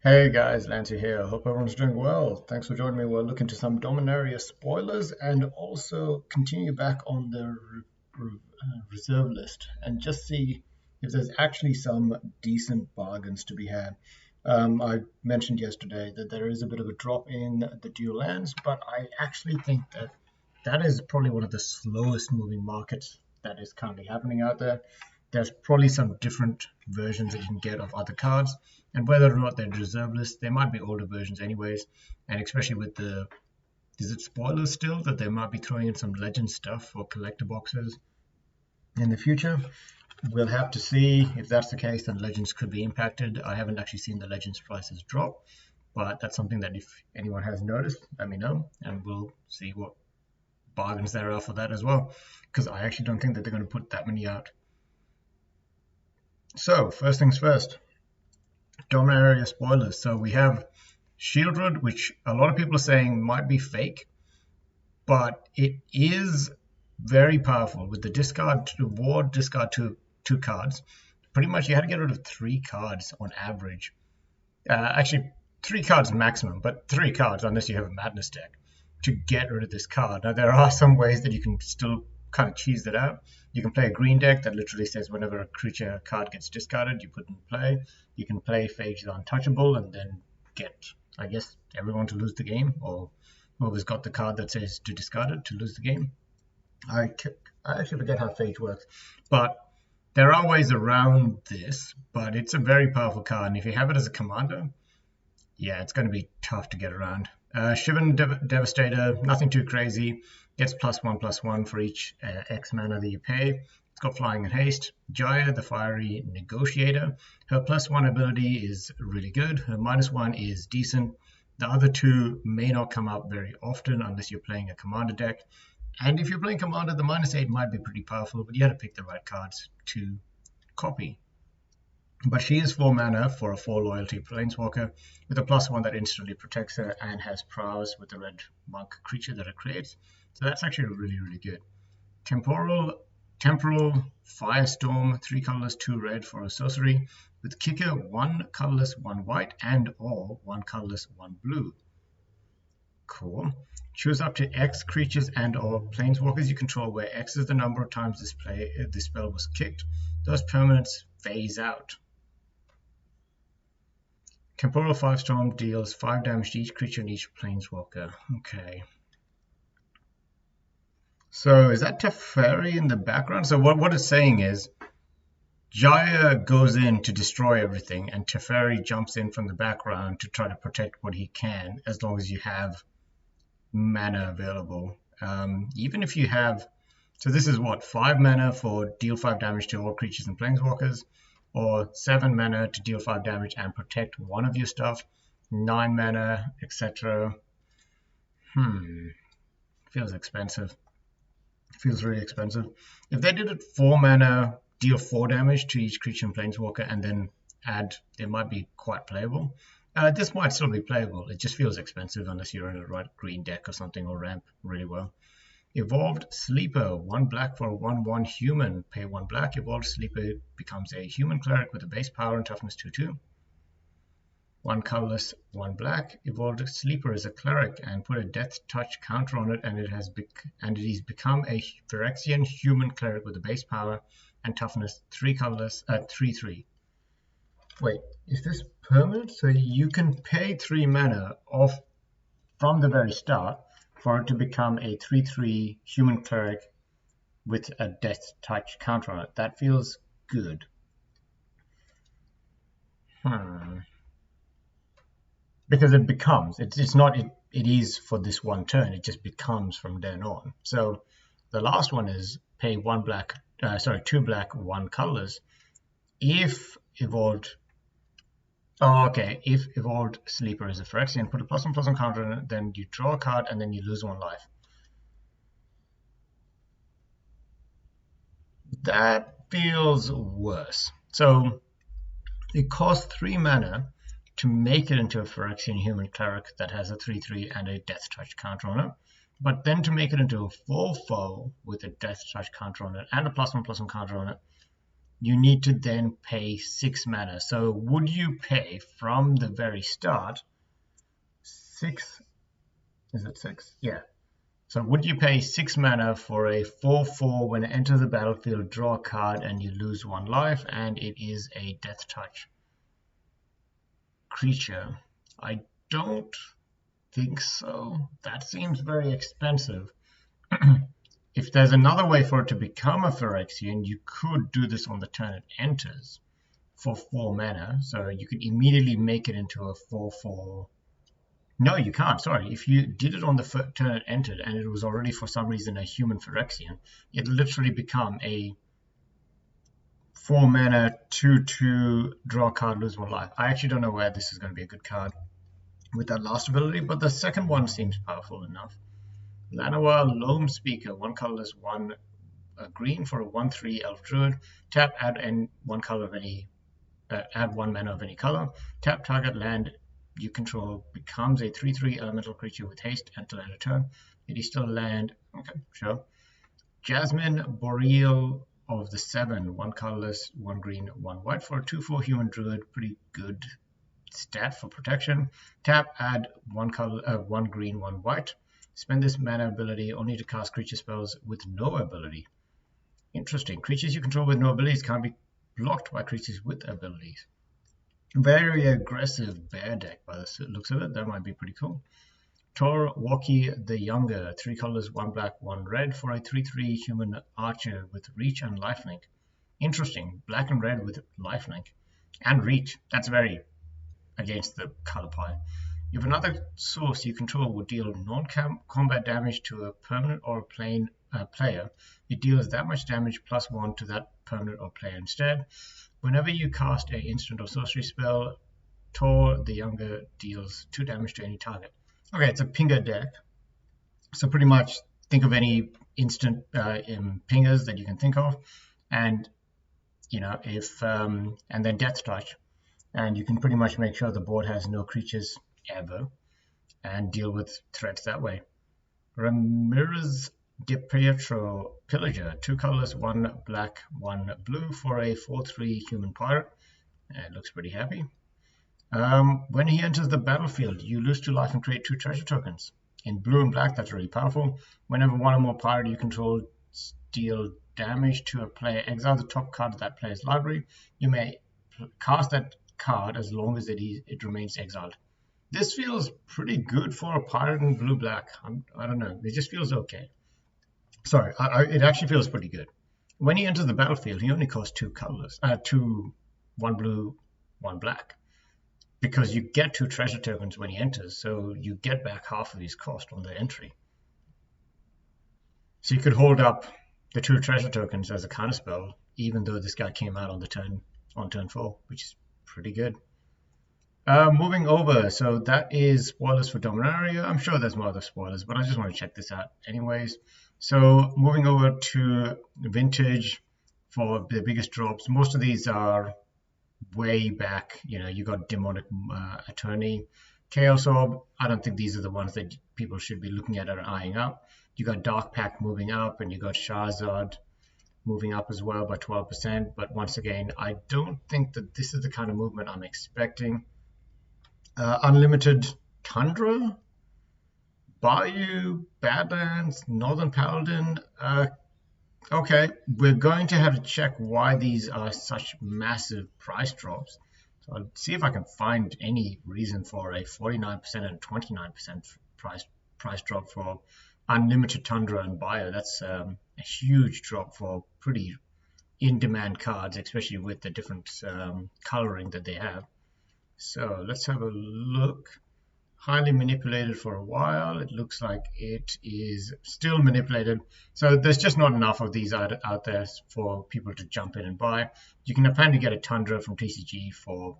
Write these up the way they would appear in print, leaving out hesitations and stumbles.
Hey guys, Lancy here. Hope everyone's doing well. Thanks for joining me. We'll look into some Dominaria spoilers and also continue back on the reserve list and just see if there's actually some decent bargains to be had. I mentioned yesterday that there is a bit of a drop in the dual lands, but I actually think that that is probably one of the slowest moving markets that is currently happening out there. There's probably some different versions that you can get of other cards, and whether or not they're reserve list, they might be older versions anyways. And especially with the is it spoilers still that they might be throwing in some legend stuff for collector boxes in the future. We'll have to see if that's the case. Then legends could be impacted. I haven't actually seen the legends prices drop, but that's something that if anyone has noticed, let me know, and we'll see what bargains there are for that as well. Because I actually don't think that they're going to put that many out. So first things first, Dominaria spoilers. So we have Shieldred, which a lot of people are saying might be fake, but it is very powerful with the discard to ward, discard two cards. Pretty much you had to get rid of 3 cards on average. Actually, 3 cards maximum, but 3 cards unless you have a madness deck to get rid of this card. Now there are some ways that you can still kind of cheese that out. You can play a green deck that literally says whenever a creature card gets discarded, you put it in play. You can play Phage the Untouchable and then get, I guess, everyone to lose the game, or whoever's got the card that says to discard it to lose the game. I actually forget how Phage works, but there are ways around this, but it's a very powerful card, and if you have it as a commander, yeah, it's going to be tough to get around. Shiven Devastator, nothing too crazy. Gets +1/+1 for each X mana that you pay. It's got flying and haste. Jaya, the fiery negotiator. Her +1 ability is really good. Her -1 is decent. The other two may not come up very often unless you're playing a commander deck. And if you're playing commander, the -8 might be pretty powerful, but you have to pick the right cards to copy. But she is 4 mana for a 4 loyalty planeswalker with a +1 that instantly protects her and has prowess with the red monk creature that it creates. So that's actually really, really good. Temporal Firestorm, 3 colorless, 2 red for a sorcery with kicker 1 colorless, 1 white, and or 1 colorless, 1 blue. Cool. Choose up to X creatures and or planeswalkers you control, where X is the number of times this spell was kicked. Those permanents phase out. Temporal Firestorm deals 5 damage to each creature and each planeswalker. Okay. So is that Teferi in the background? So what it's saying is Jaya goes in to destroy everything, and Teferi jumps in from the background to try to protect what he can, as long as you have mana available. Even if you have, so this is what, 5 mana for deal 5 damage to all creatures and planeswalkers, or 7 mana to deal 5 damage and protect one of your stuff, 9 mana, etc. Feels expensive. Feels really expensive. If they did it 4 mana, deal 4 damage to each creature and planeswalker, and then add, it might be quite playable. This might still be playable. It just feels expensive unless you're in a right green deck or something, or ramp really well. Evolved Sleeper, 1 black for a 1/1 human. Pay 1 black. Evolved Sleeper becomes a human cleric with a base power and toughness 2/2. 1 colorless, 1 black. Evolved Sleeper is a cleric and put a death touch counter on it, and it has become a Phyrexian human cleric with a base power and toughness 3 colorless, 3/3. Wait, is this permanent? So you can pay 3 mana off from the very start for it to become a 3/3 human cleric with a death touch counter on it. That feels good. Because it becomes, it's not, it is for this one turn, it just becomes from then on. So the last one is pay 1 black, 2 black, 1 colorless. If evolved Sleeper is a Phyrexian, put a +1/+1 counter on it, then you draw a card and then you lose 1 life. That feels worse. So it costs 3 mana to make it into a Phyrexian human cleric that has a 3/3 and a death touch counter on it. But then to make it into a full foe with a death touch counter on it and a +1/+1 counter on it, you need to then pay 6 mana. So would you pay from the very start 6? Is it 6? Yeah. So would you pay 6 mana for a 4/4 when it enters the battlefield, draw a card, and you lose 1 life, and it is a Death Touch creature? I don't think so. That seems very expensive. If there's another way for it to become a Phyrexian, you could do this on the turn it enters for 4 mana. So you could immediately make it into a 4/4. No, you can't. Sorry. If you did it on the turn it entered and it was already for some reason a human Phyrexian, it literally become a 4 mana 2/2 draw a card, lose 1 life. I actually don't know where this is going to be a good card with that last ability, but the second one seems powerful enough. Llanowar Loam Speaker, 1 colorless, 1 green for a 1/3 elf druid. Tap, add 1 color of any, add 1 mana of any color. Tap target land you control becomes a 3/3 elemental creature with haste until end of turn. It is still land. Okay, sure. Jasmine Boreal of the 7, 1 colorless, 1 green, 1 white for a 2/4 human druid. Pretty good stat for protection. Tap, add 1 color, 1 green, 1 white. Spend this mana ability only to cast creature spells with no ability. Interesting. Creatures you control with no abilities can't be blocked by creatures with abilities. Very aggressive bear deck by the looks of it. That might be pretty cool. Tor Walkie the Younger, 3 colors, 1 black, 1 red for a 3/3 human archer with reach and lifelink. Interesting. Black and red with lifelink and reach. That's very against the color pie. If another source you control would deal non-combat damage to a permanent or a player, it deals that much damage +1 to that permanent or player instead. Whenever you cast an instant or sorcery spell, Tor the Younger deals 2 damage to any target. Okay, it's a pinger deck. So pretty much think of any instant pingers that you can think of, and if and then Death Touch, and you can pretty much make sure the board has no creatures ever and deal with threats that way. Ramirez De Pietro Pillager, 2 colors, 1 black, 1 blue for a 4/3 human pirate. It looks pretty happy. When he enters the battlefield, you lose 2 life and create 2 treasure tokens. In blue and black, that's really powerful. Whenever 1 or more pirate you control deal damage to a player, exile the top card of that player's library. You may cast that card as long as it remains exiled. This feels pretty good for a pirate in blue-black. I don't know. It just feels okay. Sorry, it actually feels pretty good. When he enters the battlefield, he only costs 2 colors, 1 blue, 1 black, because you get 2 treasure tokens when he enters, so you get back half of his cost on the entry. So you could hold up the 2 treasure tokens as a counterspell, even though this guy came out on turn 4, which is pretty good. Moving over, so that is spoilers for Dominaria. I'm sure there's more other spoilers, but I just want to check this out anyways. So moving over to Vintage for the biggest drops. Most of these are way back. You got Demonic Attorney, Chaos Orb. I don't think these are the ones that people should be looking at or eyeing up. You got Dark Pact moving up, and you got Charizard moving up as well by 12%. But once again, I don't think that this is the kind of movement I'm expecting. Unlimited Tundra, Bayou, Badlands, Northern Paladin. Okay, we're going to have to check why these are such massive price drops. So I'll see if I can find any reason for a 49% and 29% price drop for Unlimited Tundra and Bayou. That's a huge drop for pretty in-demand cards, especially with the different coloring that they have. So let's have a look. Highly manipulated for a while. It looks like it is still manipulated. So there's just not enough of these out there for people to jump in and buy. You can apparently get a Tundra from TCG for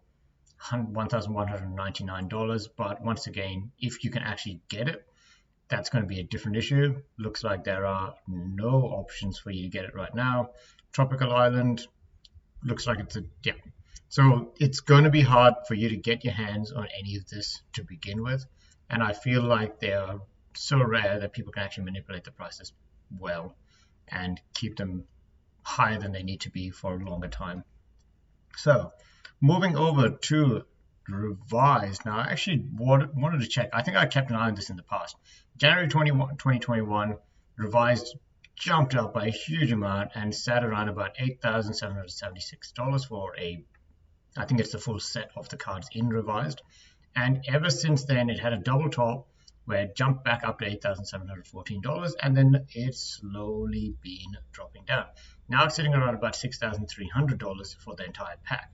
$1,199. But once again, if you can actually get it, that's going to be a different issue. Looks like there are no options for you to get it right now. Tropical Island, looks like it's So it's going to be hard for you to get your hands on any of this to begin with. And I feel like they are so rare that people can actually manipulate the prices well and keep them higher than they need to be for a longer time. So moving over to revised. Now, I actually wanted to check. I think I kept an eye on this in the past. January 2021, revised jumped up by a huge amount and sat around about $8,776 for I think it's the full set of the cards in revised. And ever since then, it had a double top where it jumped back up to $8,714, and then it's slowly been dropping down. Now it's sitting around about $6,300 for the entire pack.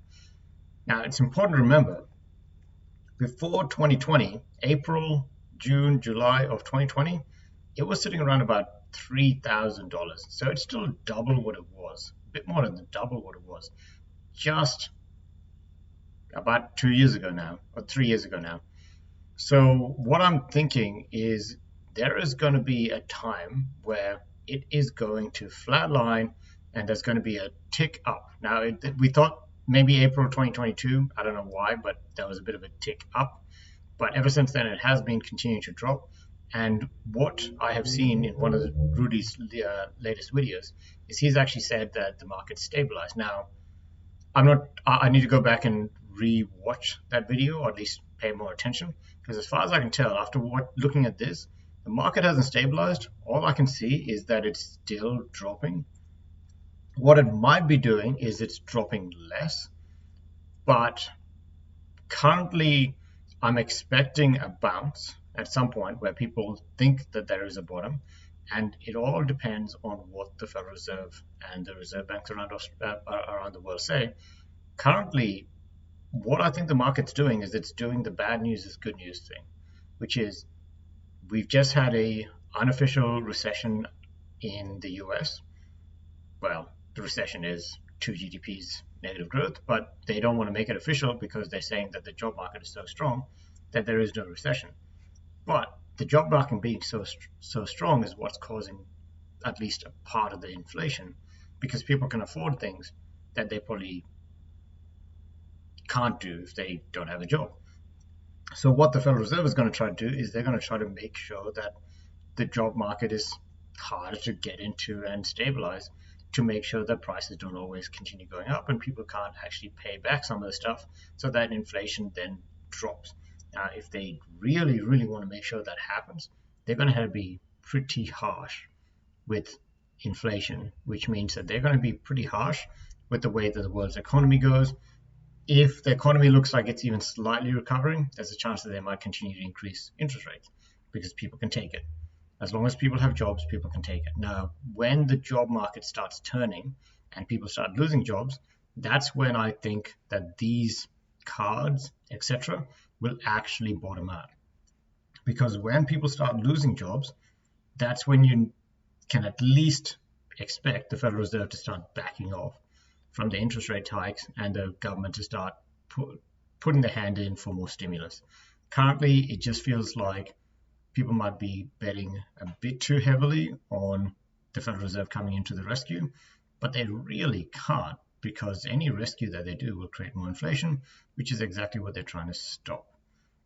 Now, it's important to remember, before 2020, April, June, July of 2020, it was sitting around about $3,000. So it's still double what it was, a bit more than double what it was just about 2 years ago now, or 3 years ago now. So what I'm thinking is there is going to be a time where it is going to flatline and there's going to be a tick up. Now, we thought maybe April 2022, I don't know why, but there was a bit of a tick up. But ever since then, it has been continuing to drop. And what I have seen in one of Rudy's latest videos is he's actually said that the market's stabilized. Now, I need to go back and re-watch that video, or at least pay more attention, because as far as I can tell, after looking at this, the market hasn't stabilized. All I can see is that it's still dropping. What it might be doing is it's dropping less, but currently I'm expecting a bounce at some point where people think that there is a bottom, and it all depends on what the Federal Reserve and the reserve banks around the world say. Currently, what I think the market's doing is it's doing the bad news is good news thing, which is we've just had a unofficial recession in the US. Well, the recession is 2 GDP's negative growth, but they don't want to make it official because they're saying that the job market is so strong that there is no recession. But the job market being so strong is what's causing at least a part of the inflation, because people can afford things that they probably can't do if they don't have a job. So what the Federal Reserve is going to try to do is they're going to try to make sure that the job market is harder to get into and stabilize, to make sure that prices don't always continue going up and people can't actually pay back some of the stuff, so that inflation then drops. Now, if they really, really want to make sure that happens, they're going to have to be pretty harsh with inflation, which means that they're going to be pretty harsh with the way that the world's economy goes. If the economy looks like it's even slightly recovering, there's a chance that they might continue to increase interest rates because people can take it. As long as people have jobs, people can take it. Now, when the job market starts turning and people start losing jobs, that's when I think that these cards, etc., will actually bottom out. Because when people start losing jobs, that's when you can at least expect the Federal Reserve to start backing off from the interest rate hikes and the government to start putting their hand in for more stimulus. Currently, it just feels like people might be betting a bit too heavily on the Federal Reserve coming into the rescue, but they really can't, because any rescue that they do will create more inflation, which is exactly what they're trying to stop.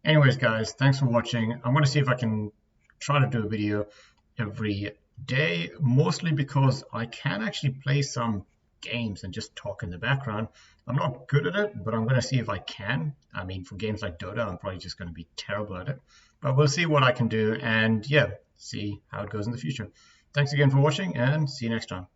Anyways, guys, thanks for watching. I'm going to see if I can try to do a video every day, mostly because I can actually play some games and just talk in the background. I'm not good at it, but I'm going to see if I can. I mean, for games like Dota, I'm probably just going to be terrible at it, but we'll see what I can do, and yeah, see how it goes in the future. Thanks again for watching, and see you next time.